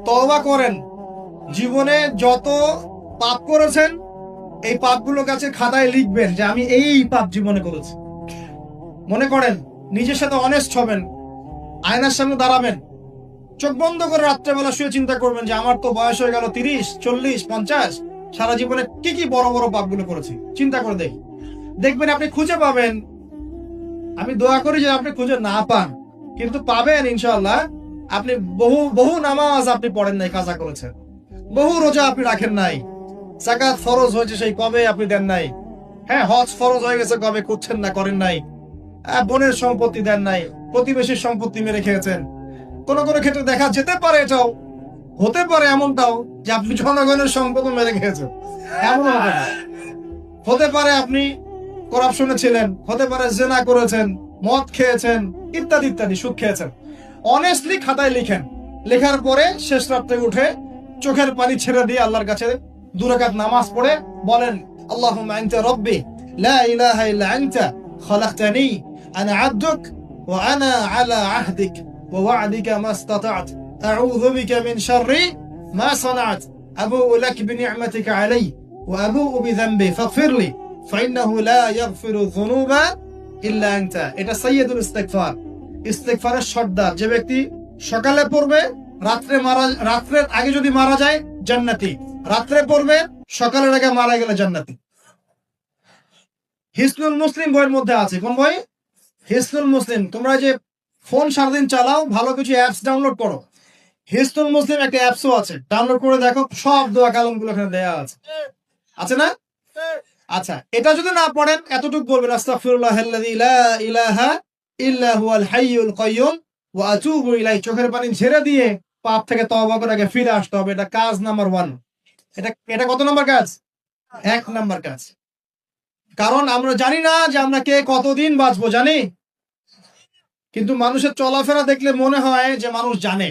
তওবা করেন। জীবনে যত পাপ করেছেন এই পাপগুলো কাছে খাতায় লিখবেন যে আমি এই পাপ জীবনে করেছি। মনে করেন, নিজের সাথে অনেস্ট হবেন, আয়নার সামনে দাঁড়াবেন, চোখ বন্ধ করে রাত্রেবেলা শুয়ে চিন্তা করবেন যে আমার তো বয়স হয়ে গেল 30, 40, 50, সারা জীবনে কি কি বড় বড় পাপগুলো করেছি চিন্তা করে দেখি। দেখবেন আপনি খুঁজে পাবেন। আমি দোয়া করি যে আপনি খুঁজে না পান, কিন্তু পাবেন ইনশাআল্লাহ। আপনি বহু বহু নামাজ আপনি পড়েন নাই, কাজা করেছেন। বহু রোজা আপনি রাখেন নাই। যাকাত ফরজ হয়েছে সেই কবে আপনি দেন নাই। হ্যাঁ, হজ ফরজ হয়ে গেছে কবে করছেন না, করেন নাই। বোনের সম্পত্তি দেন নাই, প্রতিবেশীর সম্পত্তি মেরে খেয়েছেন। কোন কোন ক্ষেত্রে দেখা যেতে পারে, এটাও হতে পারে এমনটাও যে আপনি জনগণের সম্পদ মেরে খেয়েছেন। এমন হতে পারে আপনি করাপশনে ছিলেন, হতে পারে জেনা করেছেন, মদ খেয়েছেন, ইত্যাদি ইত্যাদি, সুদ খেয়েছেন। অনেস্টলি খাতায় লিখেন। লেখার পরে শেষ রাত্রে উঠে চোখের পানি ছেড়ে দিয়ে আল্লাহর কাছে 2 রাকাত নামাজ পড়ে বলেন, আল্লাহুম্মা আনতা রাব্বি লা ইলাহা ইল্লা আনতা খালাকতানি আনা আবদুক ওয়া আনা আলা আহদিক ওয়া ওয়া'দিকা মাস্তাতা'ত আউযু বিকা মিন শাররি মা সানা'ত আবুউ লাক বিনি'মাতিকা আলাইয়া ওয়া আবুউ বিযানবি ফাগফিরলি ফাইন্নাহু লা ইয়াগফিরু যুনুবা ইল্লা আনতা। এটা সাইয়্যিদুল ইস্তিগফার, ইস্তিগফারের সর্দার। যে ব্যক্তি সকালে পড়বে, রাত্রের আগে যদি মারা যায় জান্নাতি, রাত্রে পড়বে সকালের আগে মারা গেলে জান্নাতি। হিসনুল মুসলিম বইয়ের মধ্যে আছে। কোন বই? হিসনুল মুসলিম। তোমরা যে ফোন সারাদিন চালাও, ভালো কিছু অ্যাপস ডাউনলোড করো। হিসনুল মুসলিম একটা অ্যাপসও আছে, ডাউনলোড করে দেখো, সব দোয়া কালামগুলো এখানে দেয়া আছে। আছে না? আচ্ছা, এটা যদি না পড়েন এতটুকু বলবেন, আস্তাগফিরুল্লাহাল্লাযী লা ইলাহা ইল্লা হুয়াল হাইয়ুল কাইয়্যুম ওয়া আতুবু ইলাইহি। চোখের পানি ছেড়ে দিয়ে পাপ থেকে তওবা করে আগে ফিরে আসতে হবে। এটা কাজ নাম্বার 1। এটা কত নাম্বার কাজ? 1 নাম্বার কাজ। কারণ আমরা জানি না যে আমরা কে কতদিন বাঁচবো, জানি? কিন্তু মানুষের চলাফেরা দেখলে মনে হয় যে মানুষ জানে।